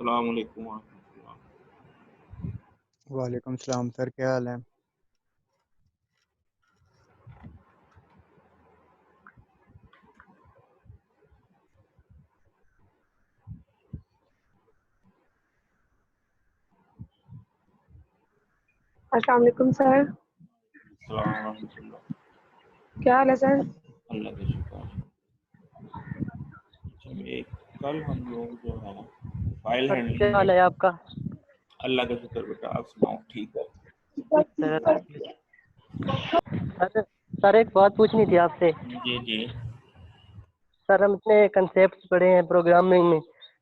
अस्सलाम वालेकुम वरहमतुल्लाह। वालेकुम सलाम सर, क्या हाल है? अस्सलाम वालेकुम सर, अस्सलाम वरहमतुल्लाह। क्या हाल है सर? अल्लाह का शुक्र है। अच्छा, कल हम लोग जो है फाइल सर क्या हैंडलिंग हाल में। है आपका? अल्लाह का शुक्र बेटा, आप सुनाओ? ठीक है। सर सर सर, एक बात पूछनी थी आपसे। जी जी। सर हम इतने कंसेप्ट पढ़े हैं प्रोग्रामिंग में,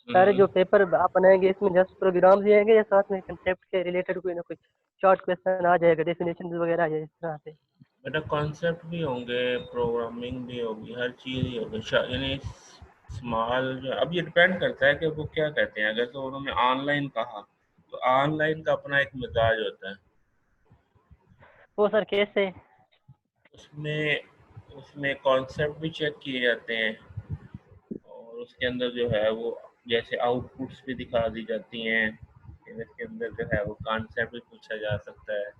सारे जो पेपर आप बनाएंगे इसमें जस्ट प्रोग्राम दिएंगे या साथ में कंसेप्ट के रिलेटेड कोई ना कोई शॉर्ट क्वेश्चन आ जाएगा, डेफिनेशन वगैरह आ जाए इस तरह से? बेटा कॉन्सेप्ट भी होंगे, प्रोग्रामिंग भी होगी, हर चीज़ ही होगी। यानी स्मॉल जो अब ये डिपेंड करता है कि वो क्या कहते हैं। अगर तो उन्होंने ऑनलाइन कहा तो ऑनलाइन का अपना एक मिजाज होता है। वो सर कैसे? उसमें उसमें कॉन्सेप्ट भी चेक किए जाते हैं और उसके अंदर जो है वो जैसे आउटपुट्स भी दिखा दी जाती हैं। फिर इसके अंदर जो है वो कॉन्सेप्ट भी पूछा जा सकता है।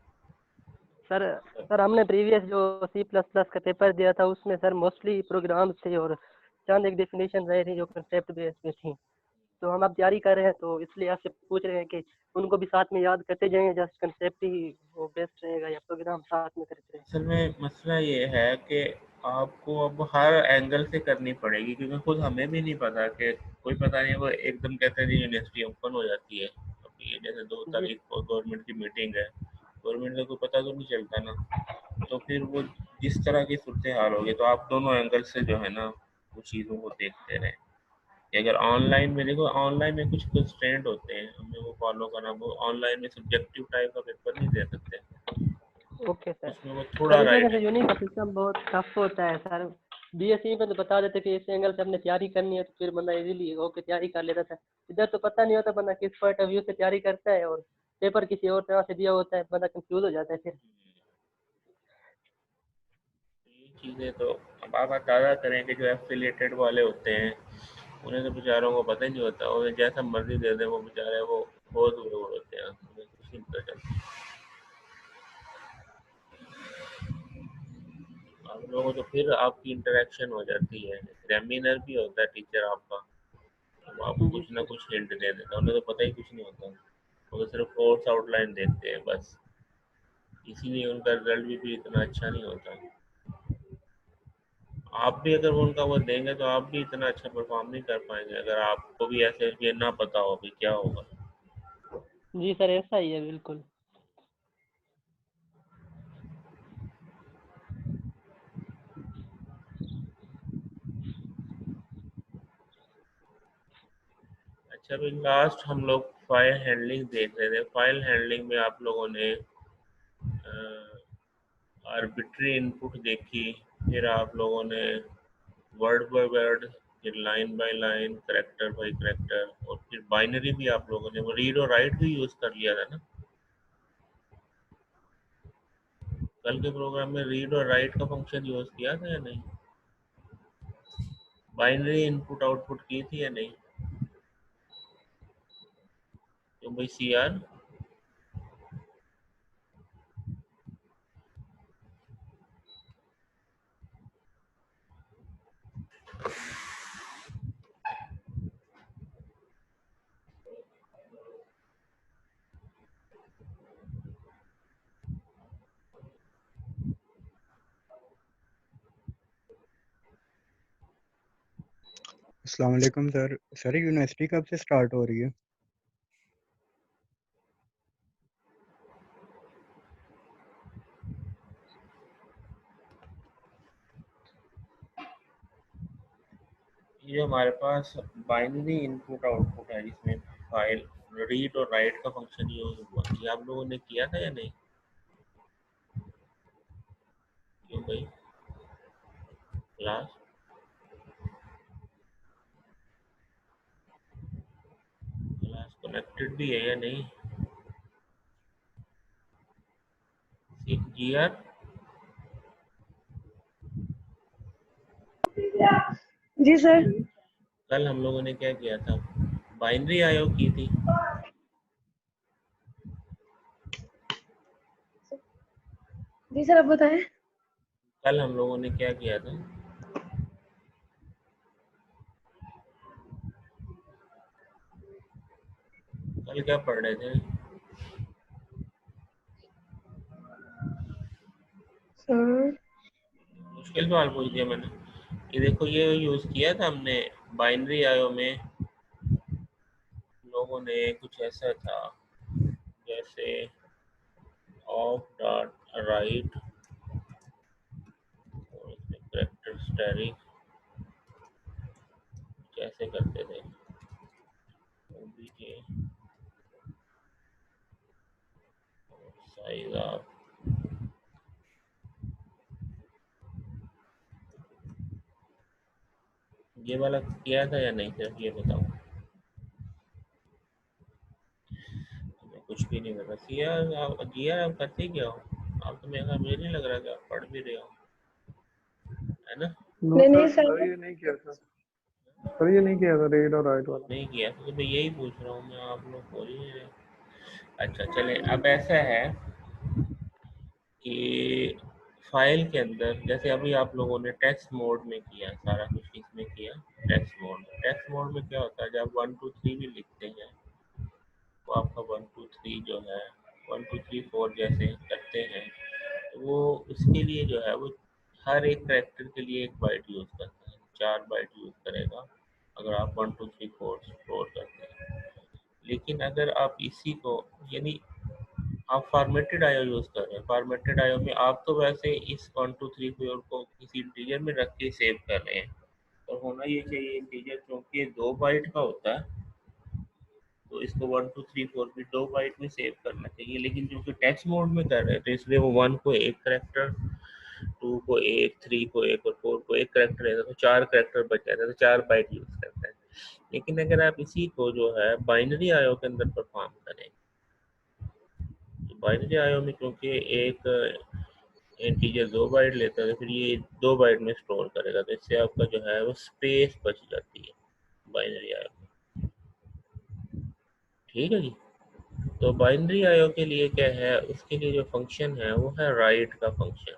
सर सर हमने प्रीवियस जो C++ का पेपर दिया था उसमें सर मोस्टली प्रोग्राम थे और चंद एक डेफिनेशन रहे थे जो कंसेप्ट बेस पे थी। तो हम अब तैयारी कर रहे हैं तो इसलिए आपसे पूछ रहे हैं कि उनको भी साथ में याद करते जाएंगे, जस्ट कंसेप्ट ही वो बेस्ट रहेगा या प्रोग्राम साथ में करते असल में मसला ये है कि आपको अब हर एंगल से करनी पड़ेगी, क्योंकि खुद हमें भी नहीं पता कि कोई पता नहीं वो एकदम कहते हैं यूनिवर्सिटी ओपन हो जाती है। अभी ये जैसे 2 जी तारीख को गवर्नमेंट की मीटिंग है, गवर्नमेंट का कोई पता तो नहीं चलता ना। तो फिर वो जिस तरह की सूरत हाल होगी तो आप दोनों एंगल से जो है ना वो चीज़ों को देखते रहें। कि अगर ऑनलाइन में देखो, ऑनलाइन में कुछ कंस्ट्रेंट होते हैं, हमें वो फॉलो करना। वो ऑनलाइन में सब्जेक्टिव टाइप का पेपर नहीं दे सकते, ओके सर। उसमें वो सर थोड़ा इस वजह राइट से है। यूनिक का सिस्टम बहुत टफ होता है सर। BSc में तो बता देते कि इस एंगल से हमने तैयारी करनी है तो फिर बंदा इजीली होके तैयारी कर लेता था। इधर तो पता नहीं होता बंदा किस पॉइंट ऑफ व्यू से तैयारी करता है और पेपर किसी और तरह से दिया होता है, बंदा कंफ्यूज हो जाता है फिर। ये चीज़ें तो अब आप अंदाज़ा करें कि जो एफिलिएटेड वाले होते हैं उन्हें तो बेचारों को पता ही नहीं होता। उन्हें जैसा मर्जी दे दें वो बेचारे वो बहुत बुरे होते हैं, उन्हें कुछ नहीं पता चलता। आप लोगों को तो फिर आपकी इंटरेक्शन हो जाती है, एग्जामिनर भी होता है टीचर आपका, अब आपको जी कुछ ना सर। कुछ हिंट दे देता है। उन्हें तो पता ही कुछ नहीं होता, वो तो सिर्फ कोर्स आउटलाइन देखते हैं बस। इसीलिए उनका रिजल्ट भी इतना अच्छा नहीं होता। आप भी अगर वो उनका वो देंगे तो आप भी इतना अच्छा परफॉर्म नहीं कर पाएंगे अगर आपको भी ऐसे ये ना पता हो कि क्या होगा। जी सर ऐसा ही है बिल्कुल। अच्छा, अभी लास्ट हम लोग फाइल हैंडलिंग देख रहे थे। फाइल हैंडलिंग में आप लोगों ने आर्बिट्री इनपुट देखी, फिर आप लोगों ने वर्ड बाय वर्ड, फिर line by line, character by character, और फिर बाइनरी भी आप लोगों ने वो रीड और राइट भी यूज़ कर लिया था ना। कल के प्रोग्राम में रीड और राइट का फंक्शन यूज़ किया था या नहीं? बाइनरी इनपुट आउटपुट की थी या नहीं? तो भाई CR अस्सलाम वालेकुम सर। सर यूनिवर्सिटी कब से स्टार्ट हो रही है? ये हमारे पास बाइनरी इनपुट आउटपुट है जिसमें फाइल रीड और राइट का फंक्शन यूज हुआ। ये आप लोगों ने किया था या नहीं? क्यों भाई क्लास क्लास कनेक्टेड भी है या नहीं? GR जी सर। कल हम लोगों ने क्या किया था? बाइनरी आयो की थी। जी सर, आप बताएं। कल हम लोगों ने क्या किया था? कल क्या पढ़ रहे थे? सर मुश्किल सवाल पूछ दिया मैंने। ये देखो, ये यूज किया था हमने बाइनरी आयो में। लोगों ने कुछ ऐसा था जैसे ऑफ डॉट राइट और करेक्टर स्टैटिक कैसे करते थे। ओबीजे साइज ऑफ, ये वाला किया था या नहीं, सिर्फ ये बताओ। मैं कुछ भी नहीं कर रहा। किया आप किया, आप करते क्या हो? आप तो मेरा मुझे नहीं लग रहा कि आप पढ़ भी रहे हो, है ना? नो नहीं नहीं सर, सर, ये नहीं किया था सर, ये नहीं किया था रीड और राइट वाला। नहीं किया तो मैं यही पूछ रहा हूँ, मैं आप लोग बोल ही नहीं रहे। अच्छा चले, अब ऐसा है कि फाइल के अंदर जैसे अभी आप लोगों ने टेक्स्ट मोड में किया, सारा कुछ इसमें किया टेक्स्ट मोड में क्या होता है, जब 1 2 3 भी लिखते हैं तो आपका 1 2 3 जो है 1 2 3 4 जैसे करते हैं, तो वो उसके लिए जो है वो हर एक करेक्टर के लिए 1 बाइट यूज़ करता है, 4 बाइट यूज़ करेगा अगर आप 1 2 3 4 स्टोर करते हैं। लेकिन अगर आप इसी को, यानी आप फॉर्मेटेड आयो यूज़ कर रहे हैं, फॉर्मेटेड आयो में आप तो वैसे इस 1 2 3 4 को किसी इंटीजर में रख के सेव कर रहे हैं, और होना ये चाहिए इंटीजर क्योंकि 2 बाइट का होता है, तो इसको 1 2 3 4 भी 2 बाइट में सेव करना चाहिए। लेकिन जो कि टेक्स्ट मोड में कर रहे हैं तो इसलिए वो 1 को एक करेक्टर, 2 को एक, 3 को एक और 4 को एक करेक्टर रहता है, तो 4 करेक्टर बच जाते हैं, तो 4 बाइट यूज़ करते हैं। लेकिन अगर आप इसी को जो है बाइनरी आयो के अंदर परफॉर्म करें, तो बाइनरी आयो में क्योंकि एक इंटीजर 2 बाइट लेता है, तो फिर ये 2 बाइट में स्टोर करेगा, तो इससे आपका जो है वो स्पेस बच जाती है बाइनरी आयो में। ठीक है जी। तो बाइनरी आयो के लिए क्या है, उसके लिए जो फंक्शन है वो है राइट का फंक्शन।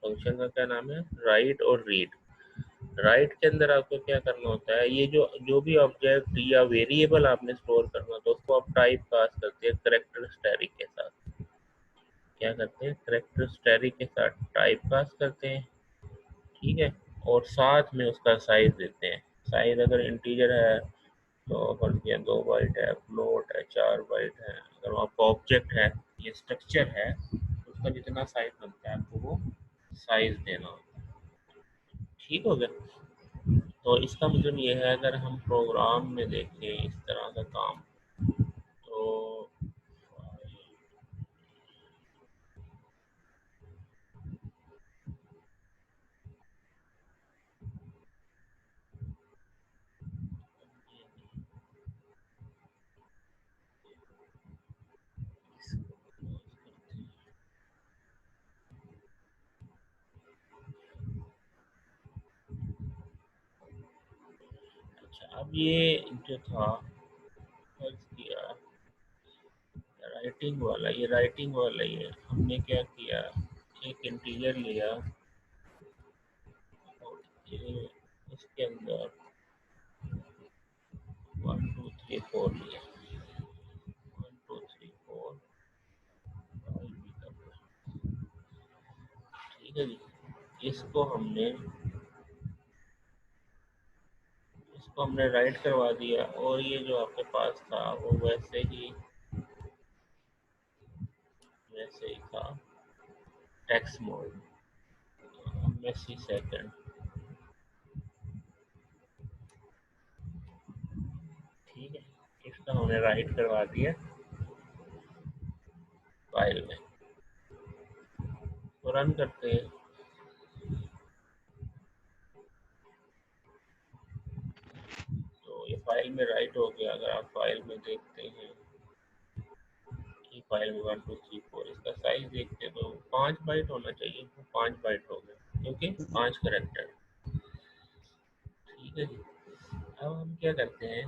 फंक्शन का क्या नाम है? राइट और रीड। राइट के अंदर आपको क्या करना होता है, ये जो जो भी ऑब्जेक्ट या वेरिएबल आपने स्टोर करना, तो उसको आप टाइप पास करते हैं करेक्टर स्टैटिक के साथ। क्या करते हैं? करेक्टर स्टैटिक के साथ टाइप पास करते हैं, ठीक है, और साथ में उसका साइज देते हैं। साइज अगर इंटीजर है तो फर्ज किया 2 बाइट है, फ्लोट है 4 बाइट है, अगर आपका ऑब्जेक्ट है, ये स्ट्रक्चर है, तो उसका जितना साइज बनता है आपको वो साइज देना होता है। ठीक हो गया? तो इसका मतलब ये है, अगर हम प्रोग्राम में देखें इस तरह का काम, तो अच्छा, अब ये जो था फर्ज किया राइटिंग वाला, ये राइटिंग वाला, ये हमने क्या किया, एक इंटीजर लिया और ये इसके अंदर 1 2 3 4 लिया, 1 2 3 4 ठीक है जी। इसको हमने राइट करवा दिया, और ये जो आपके पास था वो वैसे ही था टेक्स्ट मोड, मेसी सेकंड, ठीक है। इसका हमने राइट करवा दिया फाइल में, तो रन करते हैं। तो ये फाइल में राइट हो गया। अगर आप फाइल में देखते हैं कि फाइल में 1 2 3 4, इसका साइज देखते हैं तो 5 बाइट होना चाहिए, वो 5 बाइट हो गया क्योंकि 5 करेक्टर। ठीक है जी। अब हम क्या करते हैं,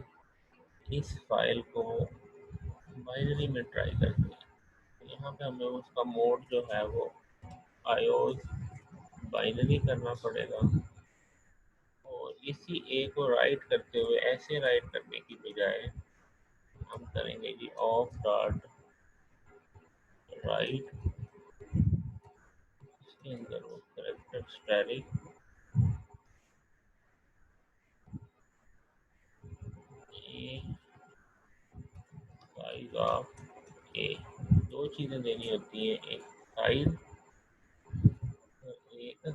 इस फाइल को बाइनरी में ट्राई करते हैं। यहाँ पे हमें उसका मोड जो है वो आयोस बाइनरी करना पड़ेगा, और इसी ए को राइट करते हुए ऐसे राइट करने की बजाय हम करेंगे जी ऑफ डॉट राइट, इसके अंदर वो character static a size of a, दो चीज़ें देनी होती हैं, एक साइज और एक।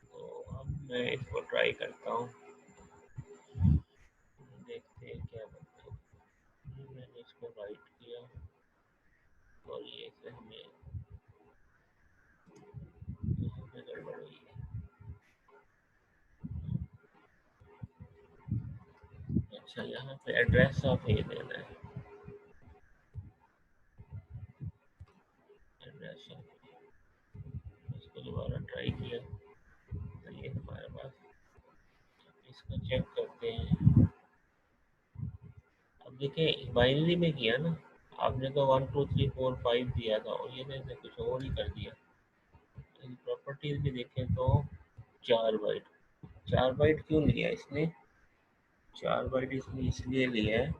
तो अब मैं इसको ट्राई करता हूँ, देखते हैं क्या बनता है। मैंने इसको राइट किया और ये इसे हमें यहाँ पे गड़बड़ हुई है। अच्छा, यहाँ पे एड्रेस ऑफ ए देना है, एड्रेस ऑफ ए। इसको दोबारा ट्राई किया तो ये हमारे पास, इसको चेक करते हैं। अब देखें बाइनरी में किया ना आपने, तो 1 2 3 4 5 दिया था और ये ने कुछ और ही कर दिया। प्रॉपर्टीज भी देखें तो 4 बाइट, 4 बाइट क्यों लिया इसने? 4 बाइट इसने इसलिए लिया है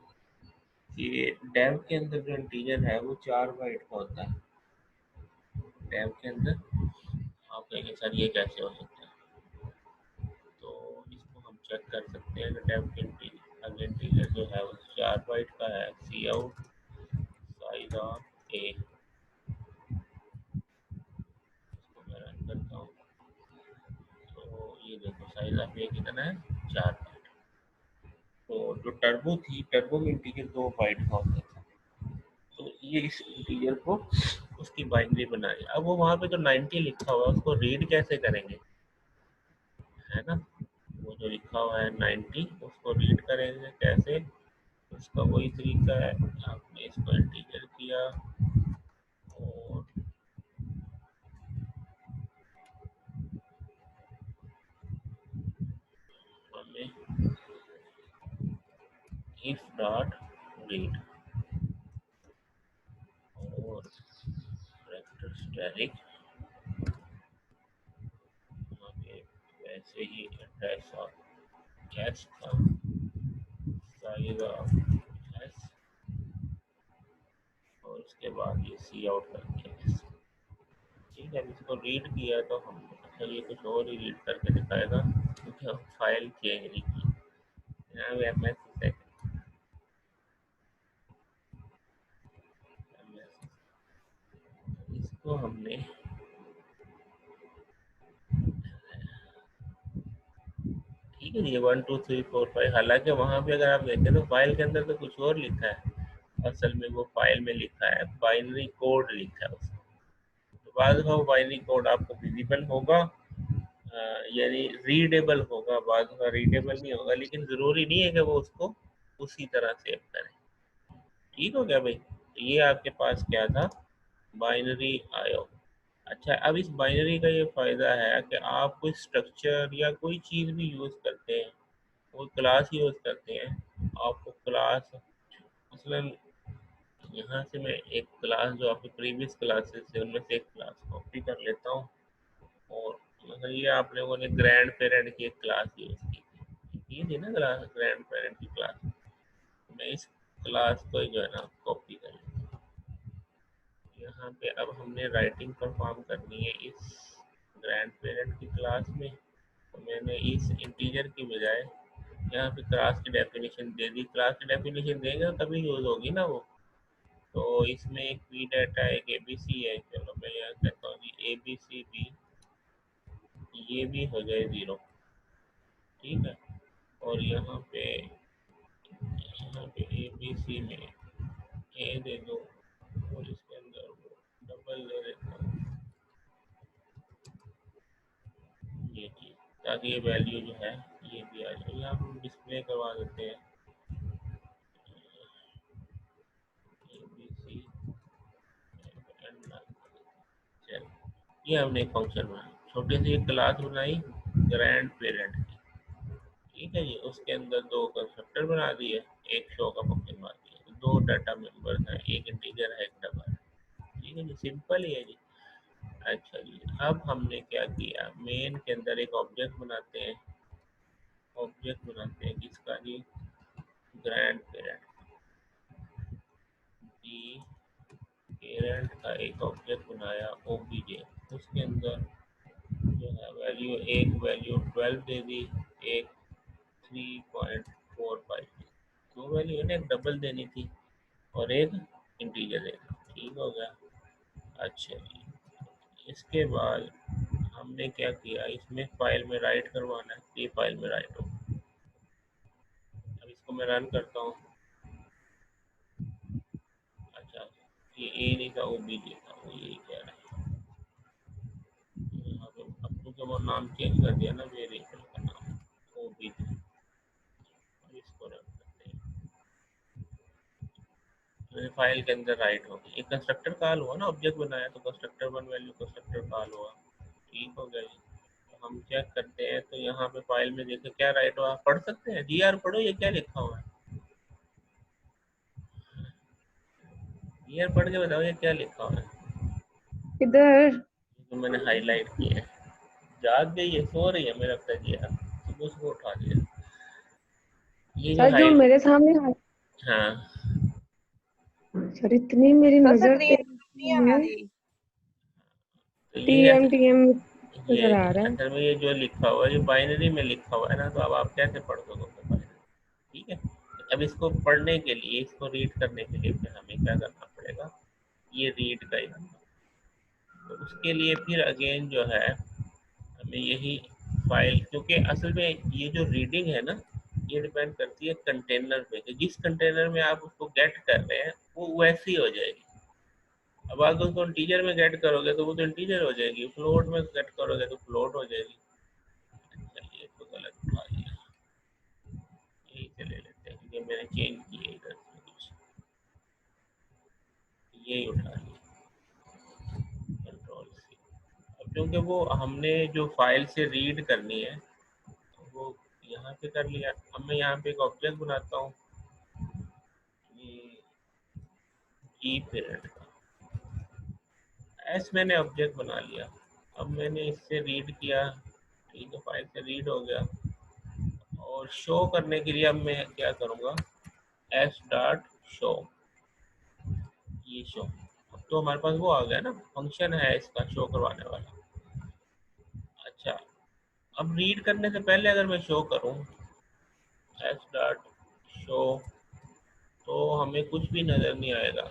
कि डेव के अंदर जो इंटीजर है वो 4 बाइट का होता है। डेव के अंदर आप कहेंगे सर ये कैसे हो सकता है, तो इसको हम चेक कर सकते हैं कि डेव के इंटीजर जो है वो 4 बाइट का है। सी आउट साइज ऑफ ए, इसको मैं रन करता हूँ तो ये देखो साइज ऑफ ए कितना है, 4 बाइट। तो जो टर्बो थी, टर्बो में इंटीजर 2 बाइट का होता था, तो ये इस इंटीजर को उसकी बाइनरी बनाई। अब वो वहाँ पे जो 90 लिखा हुआ है उसको रीड कैसे करेंगे, है ना? वो जो लिखा हुआ है 90 उसको रीड करेंगे कैसे? उसका वही तरीका है, आपने इसको इंटीजर किया और हमें इफ डॉट रीड और कैरेक्टर स्टैटिक, हमें वैसे ही एड्रेस ऑफ एस था, साइज ऑफ एस, और उसके बाद ये सी आउट करके एस। ठीक है, इसको रीड किया तो हम, अच्छा ये कुछ और ही रीड करके दिखाएगा क्योंकि हम फाइल चेंज नहीं की। यहाँ पे इसको हमने ठीक है, ये 1 2 3 4 5, हालांकि वहाँ पे अगर आप देखें तो फाइल के अंदर तो कुछ और लिखा है, असल में वो फाइल में लिखा है बाइनरी कोड लिखा है उसको। तो बाद में वो बाइनरी कोड आपको विजिबल होगा, यानी रीडेबल होगा, बाद में रीडेबल नहीं होगा, लेकिन ज़रूरी नहीं है कि वो उसको उसी तरह सेव करें। ठीक हो गया भाई? तो ये आपके पास क्या था, बाइनरी आयो। अच्छा, अब इस बाइनरी का ये फ़ायदा है कि आप कोई स्ट्रक्चर या कोई चीज़ भी यूज़ करते हैं, कोई क्लास यूज़ करते हैं, आपको क्लास मसलन यहाँ से मैं एक क्लास जो आपके प्रीवियस क्लासेस है उनमें से एक क्लास कॉपी कर लेता हूँ, और मतलब ये आप लोगों ने ग्रैंड पेरेंट की एक क्लास यूज़ की थी, ये थी ना क्लास ग्रैंड पेरेंट की क्लास। मैं इस क्लास को जो है ना कॉपी कर लेता हूँ। यहाँ पे अब हमने राइटिंग परफॉर्म करनी है इस ग्रैंड पेरेंट की क्लास में, तो मैंने इस इंटीजर की बजाय यहाँ पे क्लास की डेफिनेशन दे दी। क्लास की डेफिनेशन देंगे तभी यूज़ होगी ना वो। तो इसमें एक पी डाटा है, एक एबीसी है, चलो मैं यहाँ कहता हूँ जी एबीसी भी, ये भी हो जाए 0। ठीक है, और यहाँ पे एबीसी में ए दे दो और इसके अंदर वो डबल दे देता हूँ ये चीज़, ताकि ये वैल्यू जो है ये भी आ जाए। यहाँ हम डिस्प्ले करवा देते हैं एबीसी, चल ये हमने एक फंक्शन बनाया, छोटी सी एक क्लास बनाई ग्रैंड पेरेंट की। ठीक है जी। उसके अंदर दो कंस्ट्रक्टर बना दिए, एक शो का फंक्शन बना दिया, दो डाटा मेंबर्स हैं, एक इंटीजर है, एक डबल। ठीक है जी, सिंपल ही है जी। अच्छा जी, अब हमने क्या किया, मेन के अंदर एक ऑब्जेक्ट बनाते हैं। ऑब्जेक्ट बनाते हैं किसका जी, ग्रैंड पेरेंट जी। पेरेंट का एक ऑब्जेक्ट बनाया ओबीजे, उसके अंदर जो है वैल्यू, एक वैल्यू 12 दे दी, एक 3.45, दो वैल्यू है ना, एक डबल देनी थी और एक इंटीजर देना। ठीक हो गया। अच्छा जी, इसके बाद हमने क्या किया, इसमें फाइल में राइट करवाना है, ये फाइल में राइट हो। अब इसको मैं रन करता हूँ। अच्छा, ये ए नहीं था, वो बी था, वो यही कह रहा है। यहाँ पे अब क्योंकि वो नाम चेंज कर दिया ना वेरिएबल का नाम, वो बी था। अब इसको रन करते हैं, तो ये फाइल के अंदर राइट हो गई। एक कंस्ट्रक्टर कॉल हुआ ना, ऑब्जेक्ट बनाया तो constructor one value constructor call हुआ। ठीक हो गया जी। तो हम चेक करते हैं, तो यहाँ पे फाइल में देखे क्या राइट हुआ, पढ़ सकते हैं जी। आर पढ़ो, ये क्या लिखा हुआ है, यार पढ़ के बताओ ये क्या लिखा हुआ है। इधर तो मैंने हाईलाइट किया है। जाग गई है, सो रही है मेरा लगता है जी। यार सुबह सुबह उठा दिया ये जो सर जो हाई। मेरे सामने हाँ, सर इतनी मेरी सर नजर स्क्रीन नहीं है तेज है, मेरी। तो टीएम टीएम ये नजर आ रहा है। असल में ये जो लिखा हुआ है, जो बाइनरी में लिखा हुआ है ना, तो अब आप कैसे पढ़ सकोगे बाइनरी। ठीक है, अब इसको पढ़ने के लिए, इसको रीड करने के लिए फिर हमें क्या करना पड़ेगा, ये रीड का ही करना। तो उसके लिए फिर अगेन जो है हमें यही फाइल, क्योंकि असल में ये जो रीडिंग है ना, ये डिपेंड करती है कंटेनर पे, कि जिस कंटेनर में आप उसको गेट कर रहे हैं वो वैसी हो जाएगी। अब आप उसको इंटीजर में गेट करोगे तो वो तो इंटीजर हो जाएगी, फ्लोट में गेट करोगे तो फ्लोट हो जाएगी। चलिए, तो गलत उठा लिया, यही से ले लेते हैं क्योंकि मैंने चेंज किया इधर से कुछ, यही उठा लिया, कंट्रोल सी। अब क्योंकि वो हमने जो फाइल से रीड करनी है वो यहाँ पे कर लिया। अब मैं यहाँ पे एक ऑब्जेक्ट बनाता हूँ, जी पेरेंट का एस मैंने ऑब्जेक्ट बना लिया। अब मैंने इससे रीड किया, ठीक है, फाइल से रीड हो गया। और शो करने के लिए अब मैं क्या करूँगा, एस डॉट शो, ये शो। अब तो हमारे पास वो आ गया ना, फंक्शन है इसका शो करवाने वाला। अच्छा, अब रीड करने से पहले अगर मैं शो करूँ एस डॉट शो, तो हमें कुछ भी नज़र नहीं आएगा,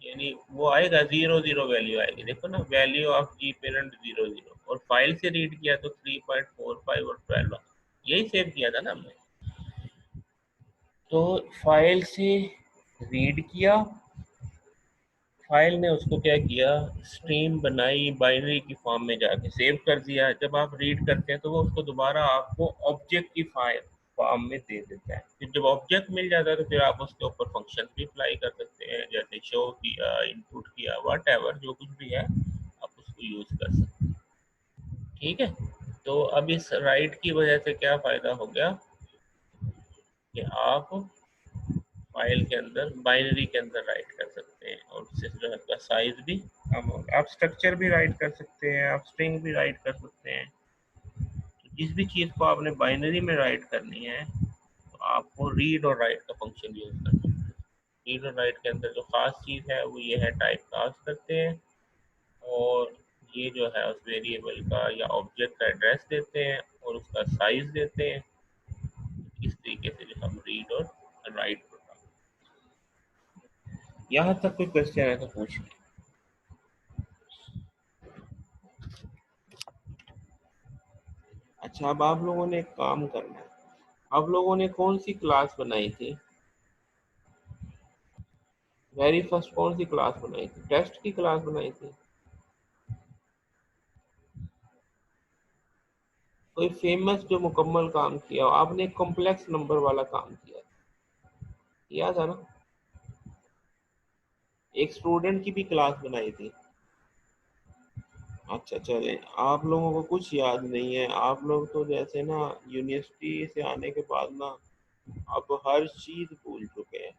यानी वो आएगा 0 0 वैल्यू आएगी। देखो ना, वैल्यू ऑफ जी पेरेंट 0 0, और फाइल से रीड किया तो 3.45 और 12, यही सेव किया था ना हमने। तो फाइल से रीड किया, फाइल ने उसको क्या किया, स्ट्रीम बनाई, बाइनरी की फॉर्म में जाके सेव कर दिया। जब आप रीड करते हैं तो वो उसको दोबारा आपको ऑब्जेक्ट की फॉर्म में दे देता है। फिर जब ऑब्जेक्ट मिल जाता है तो फिर आप उसके ऊपर फंक्शन भी अप्लाई कर सकते हैं, जैसे शो किया, इनपुट किया, व्हाटएवर जो कुछ भी है आप उसको यूज कर सकते हैं। ठीक है, तो अब इस राइट की वजह से क्या फायदा हो गया कि आप फाइल के अंदर, बाइनरी के अंदर राइट कर सकते हैं, और उससे जो है उसका साइज भी कम होगा। आप स्ट्रक्चर भी राइट कर सकते हैं, आप स्ट्रिंग भी राइट कर सकते हैं। तो जिस भी चीज़ को आपने बाइनरी में राइट करनी है तो आपको रीड और राइट का फंक्शन यूज करना है। रीड और राइट के अंदर जो खास चीज़ है वो ये है, टाइप कास्ट करते हैं और ये जो है उस वेरिएबल का या ऑब्जेक्ट का एड्रेस देते हैं और उसका साइज देते हैं। इस तरीके से जो हम रीड और राइट करते हैं। यहाँ तक कोई क्वेश्चन है तो पूछ लें। अच्छा, अब आप लोगों ने एक काम करना है। आप लोगों ने कौन सी क्लास बनाई थी, वेरी फर्स्ट कौन सी क्लास बनाई थी, टेस्ट की क्लास बनाई थी? कोई फेमस जो मुकम्मल काम किया हो? आपने एक कॉम्प्लेक्स नंबर वाला काम किया था ना? एक स्टूडेंट की भी क्लास बनाई थी, अच्छा चले, आप लोगों को कुछ याद नहीं है। आप लोग तो जैसे ना यूनिवर्सिटी से आने के बाद ना आप हर चीज भूल चुके हैं।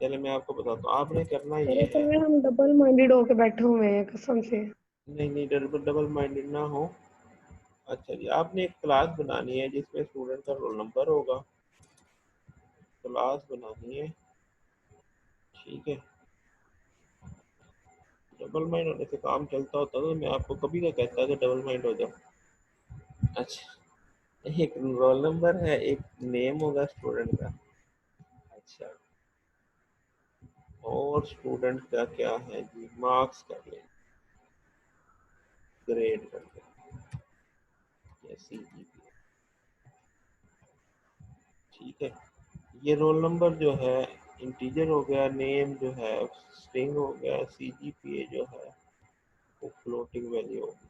चले मैं आपको बताता हूँ, आपने करना सर ये असल है। में हम डबल माइंडेड होके बैठे हुए हैं कसम से। नहीं नहीं, डबल डबल माइंडेड ना हो। अच्छा जी, आपने एक क्लास बनानी है जिसमें स्टूडेंट का रोल नंबर होगा। क्लास बनानी है, ठीक है। डबल माइंड होने से काम चलता होता तो मैं आपको कभी का कहता कि डबल माइंड हो जाओ। अच्छा, एक रोल नंबर है, एक नेम होगा स्टूडेंट का। अच्छा, और स्टूडेंट का क्या है जी, मार्क्स कर ले, ग्रेड कर ले, या CGPA, ठीक है। ये रोल नंबर जो है इंटीजर हो गया, नेम जो है स्ट्रिंग हो गया, CGPA जो है वो फ्लोटिंग वैल्यू होगी।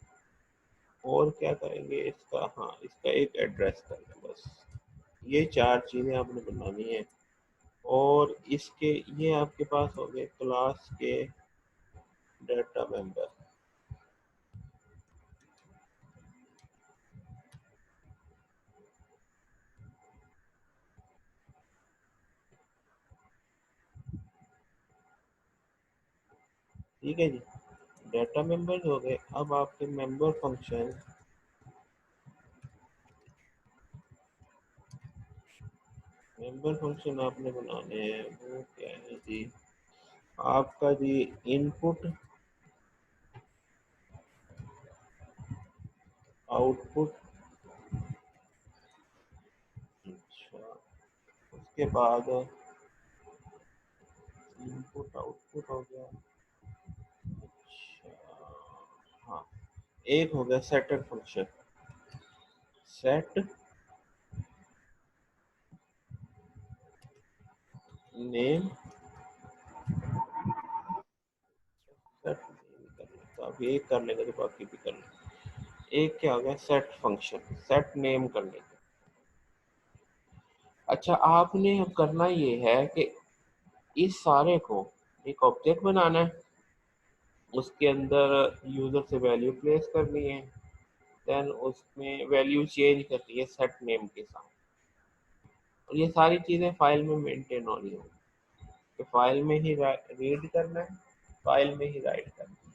और क्या करेंगे इसका, हाँ इसका एक एड्रेस करेंगे बस। ये चार चीज़ें आपने बनानी है। और इसके ये आपके पास हो गए क्लास के डाटा मेंबर। ठीक है जी, डाटा मेंबर हो गए। अब आपके मेंबर फंक्शन, मेंबर फंक्शन आपने बनाने हैं वो क्या है जी, आपका जी इनपुट, आउटपुट, अच्छा उसके बाद इनपुट आउटपुट हो गया। अच्छा हाँ, एक हो गया setter function, set name, set name कर लें तो आप एक कर लेंगे तो बाकी भी कर लेंगे। एक क्या हो गया सेट फंक्शन, सेट नेम कर लेंगे। अच्छा, आपने अब करना ये है कि इस सारे को एक ऑब्जेक्ट बनाना है, उसके अंदर यूजर से वैल्यू प्लेस करनी है, देन उसमें वैल्यू चेंज करनी है सेट नेम के साथ। और ये सारी चीज़ें फाइल में मेंटेन होनी होगी, कि फाइल में ही रीड करना है, फाइल में ही राइट करना है।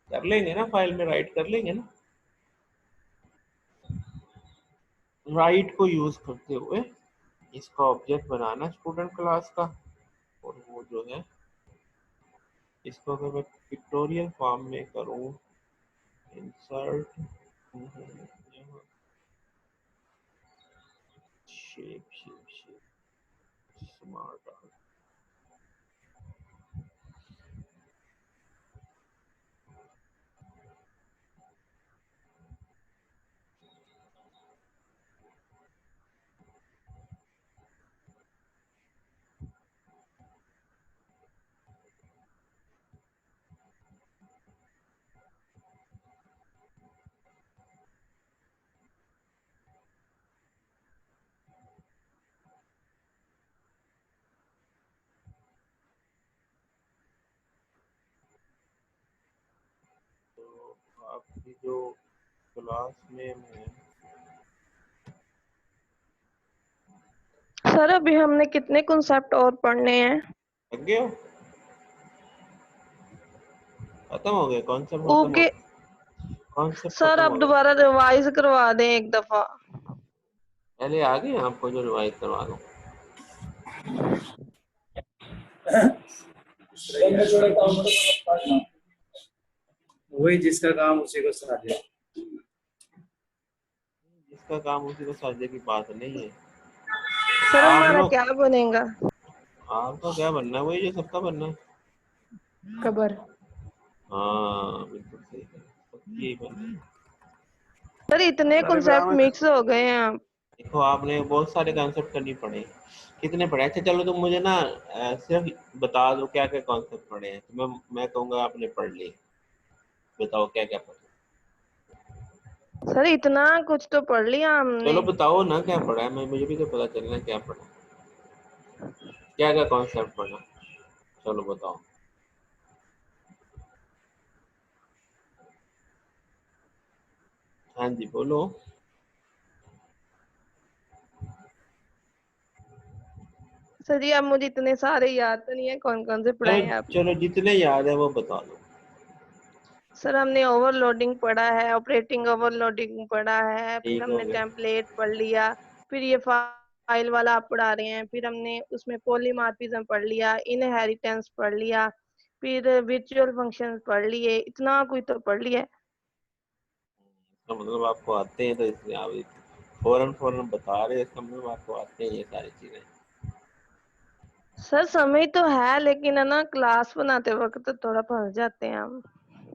कर लेंगे ना, फाइल में राइट कर लेंगे ना। राइट को यूज करते हुए इसका ऑब्जेक्ट बनाना स्टूडेंट क्लास का। और वो जो है इसको अगर मैं पिक्टोरियल फॉर्म में करूँ, insert shape shape shape smart art, तो आपकी जो क्लास नेम है, सर अभी हमने कितने कॉन्सेप्ट और पढ़ने हैं? लग गए हो, खत्म हो गए कॉन्सेप्ट, खत्म हो ओके गए कॉन्सेप्ट, सर, खत्म आप हो गए। दोबारा रिवाइज करवा दें एक दफा। पहले आ गए आपको जो रिवाइज करवा दूं। वही जिसका काम उसी को साझे। जिसका काम उसी को साझे की बात नहीं है। सर आप हमारा लोग, क्या बनेगा? आपका क्या बनना है, वही जो सबका बनना है। खबर। हाँ बिल्कुल सही है, सबकी यही बनना है। सर इतने अरे कॉन्सेप्ट ब्राह्मण मिक्स हो गए हैं आप। देखो आपने बहुत सारे कॉन्सेप्ट करनी पड़े, कितने पढ़े। अच्छा चलो तुम मुझे ना सिर्फ बता दो क्या क्या कॉन्सेप्ट पढ़े हैं, तो मैं कहूँगा आपने पढ़ लिए। बताओ क्या क्या पढ़े। सर इतना कुछ तो पढ़ लिया हमने। चलो बताओ ना क्या पढ़ा है, मैं मुझे भी तो पता चलना क्या पढ़ा, क्या क्या कॉन्सेप्ट पढ़ा, चलो बताओ। हाँ जी बोलो। सर जी अब मुझे इतने सारे याद तो नहीं है कौन कौन से पढ़ाए हैं चलो आपने। चलो जितने याद है वो बता दो। सर हमने ओवरलोडिंग पढ़ा है, ऑपरेटिंग ओवरलोडिंग पढ़ा है, फिर ठीक हो हमने गया। टेम्पलेट पढ़ लिया, फिर ये फाइल वाला आप पढ़ा रहे हैं, फिर हमने उसमें पॉलीमॉर्फिज्म पढ़ लिया, इनहेरिटेंस पढ़ लिया, फिर वर्चुअल फंक्शन पढ़ लिए, इतना कुछ तो पढ़ लिया है। तो मतलब आपको आते हैं तो इसलिए आप फौरन फौरन बता रहे हैं, इसका मतलब आपको आते हैं ये सारी चीजें। सर समय तो है लेकिन है ना क्लास बनाते वक्त थोड़ा फंस जाते हैं हम।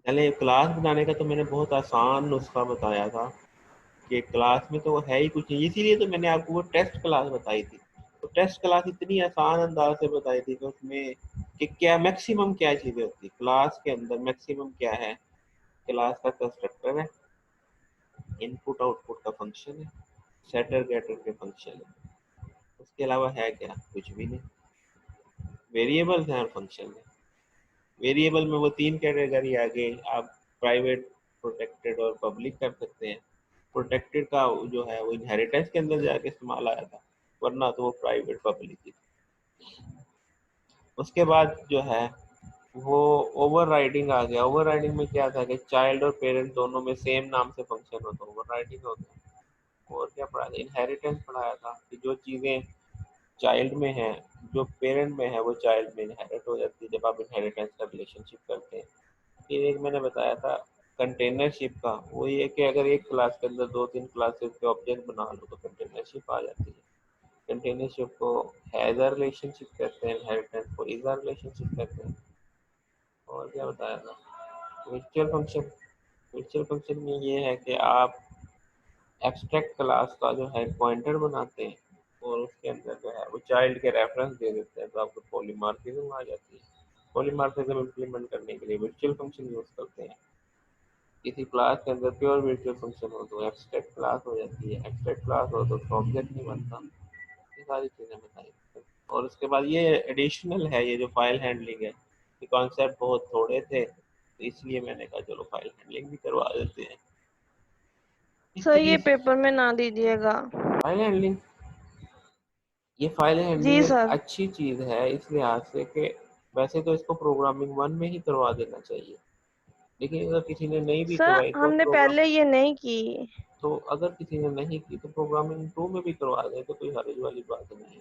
पहले क्लास बनाने का तो मैंने बहुत आसान नुस्खा बताया था कि क्लास में तो है ही कुछ नहीं, इसीलिए तो मैंने आपको वो टेस्ट क्लास बताई थी। तो टेस्ट क्लास इतनी आसान अंदाज से बताई थी कि उसमें कि क्या मैक्सिमम क्या चीज़ें होती है क्लास के अंदर। मैक्सिमम क्या है, क्लास का कंस्ट्रक्टर है, इनपुट आउटपुट का फंक्शन है, सेटर गेटर के फंक्शन है, उसके अलावा है क्या, कुछ भी नहीं। वेरिएबल्स हैं और फंक्शन है। वेरिएबल में वो तीन कैटेगरी आ गई, आप प्राइवेट, प्रोटेक्टेड और पब्लिक कर सकते हैं। प्रोटेक्टेड का जो है वो इनहेरिटेंस के अंदर जाके इस्तेमाल आया था, वरना तो वो प्राइवेट पब्लिक ही थी। उसके बाद जो है वो ओवर राइडिंग आ गया। ओवर राइडिंग में क्या था कि चाइल्ड और पेरेंट दोनों में सेम नाम से फंक्शन हो तो ओवर राइडिंग हो गया। और क्या पढ़ाया था, इनहेरिटेंस पढ़ाया था कि जो चीज़ें चाइल्ड में है, जो पेरेंट में है वो चाइल्ड में इनहेरिट हो जाती है जब आप इनहेरिटेंस का रिलेशनशिप करते हैं। फिर एक मैंने बताया था कंटेनरशिप का, वो ये कि अगर एक क्लास के अंदर दो तीन क्लासेस के ऑब्जेक्ट बना लो तो कंटेनरशिप आ जाती है। कंटेनरशिप को हैज़र रिलेशनशिप कहते हैं, इनहेरिटेंस को ईज़र रिलेशनशिप कहते हैं। और क्या बताया था, वर्चुअल फंक्शन। वर्चुअल फंक्शन में ये है कि आप एब्स्ट्रैक्ट क्लास का जो है पॉइंटर बनाते हैं और उसके अंदर जो है वो चाइल्ड के रेफरेंस दे देते हैं तो आपको पॉलीमॉर्फिज्म आ जाती है। पॉलीमॉर्फिज्म इम्प्लीमेंट करने के लिए वर्चुअल फंक्शन यूज़ करते हैं। किसी क्लास के अंदर प्योर वर्चुअल फंक्शन हो तो एब्स्ट्रैक्ट क्लास हो जाती है, एब्स्ट्रैक्ट क्लास हो तो उसका ऑब्जेक्ट नहीं बनता। ये सारी चीज़ें बताई। और उसके बाद ये एडिशनल है, ये जो फाइल हैंडलिंग है, ये कॉन्सेप्ट बहुत थोड़े थे तो इसलिए मैंने कहा चलो फाइल हैंडलिंग भी करवा देते हैं। सर इतनी ये पेपर में ना दीजिएगा। फाइल हैंडलिंग, ये फाइल हैंडलिंग जी एक सर। अच्छी चीज़ है इस लिहाज से कि वैसे तो इसको प्रोग्रामिंग 1 में ही करवा देना चाहिए, लेकिन अगर किसी ने नहीं भी सर करवाई तो हमने प्रोग्राम, पहले ये नहीं की। तो अगर किसी ने नहीं की तो प्रोग्रामिंग 2 में भी करवा दें तो कोई हर्ज वाली बात नहीं है।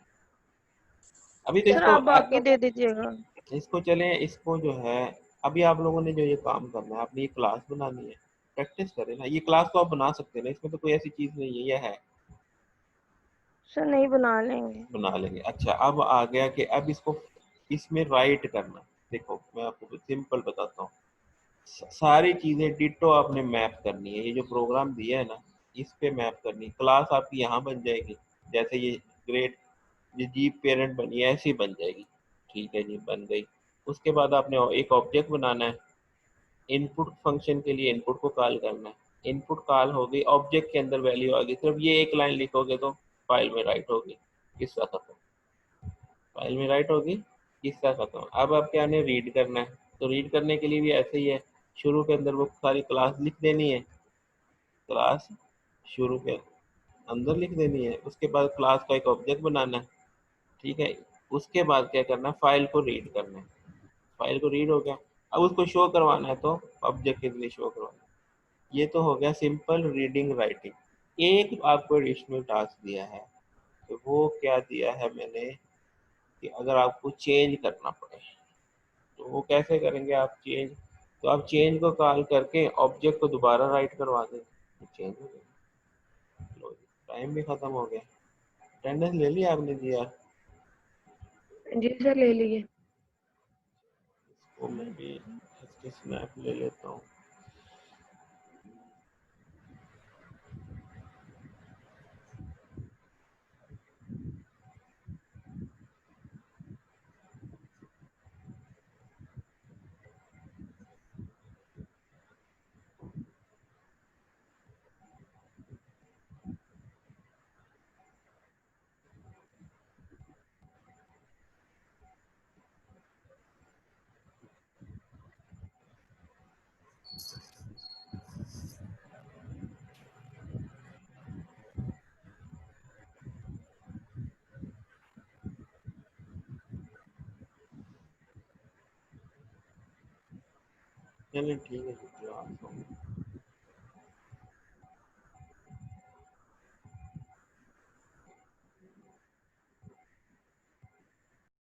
अभी तो सर इसको आप बाकी दे दीजिएगा। इसको चलें, इसको जो है अभी आप लोगों ने जो ये काम करना है, आपने ये क्लास बनानी है, प्रैक्टिस करें ना। ये क्लास तो आप बना सकते हैं ना, इसमें तो कोई ऐसी चीज़ नहीं है, ये है सर नहीं बना लेंगे। बना लेंगे। अच्छा अब आ गया कि अब इसको इसमें राइट करना। देखो मैं आपको सिंपल बताता हूँ, सारी चीज़ें डिटो आपने मैप करनी है। ये जो प्रोग्राम दिया है ना इस पे मैप करनी है। क्लास आपकी यहाँ बन जाएगी, जैसे ये ग्रेड ये जीप पेरेंट बनी है ऐसी बन जाएगी। ठीक है जी, बन गई। उसके बाद आपने एक ऑब्जेक्ट बनाना है, इनपुट फंक्शन के लिए इनपुट को कॉल करना है। इनपुट कॉल हो गई, ऑब्जेक्ट के अंदर वैल्यू आ गई, सिर्फ ये एक लाइन लिखोगे तो फाइल में राइट होगी, किस्सा खत्म। फाइल में राइट होगी, किस्सा खत्म। अब आप क्या ने रीड करना है, तो रीड करने के लिए भी ऐसे ही है, शुरू के अंदर वो सारी क्लास लिख देनी है, क्लास शुरू के अंदर लिख देनी है। उसके बाद क्लास का एक ऑब्जेक्ट बनाना है, ठीक है। उसके बाद क्या करना है, फाइल को रीड करना है। फाइल को रीड हो गया, अब उसको शो करवाना है तो ऑब्जेक्ट के लिए शो करवाना है। ये तो हो गया सिंपल रीडिंग राइटिंग। एक आपको एडिशनल टास्क दिया है, तो वो क्या दिया है मैंने कि अगर आपको चेंज करना पड़े तो वो कैसे करेंगे आप चेंज, तो आप चेंज को कॉल करके ऑब्जेक्ट को दोबारा राइट करवा दें तो चेंज हो जाएगा। लो टाइम भी खत्म हो गया। अटेंडेंस ले लिया आपने जी यार? जी सर ले लिए। इसको मैं भी इसके स्नैप ले लेता हूँ। चलिए ठीक है, शुक्रिया आपका।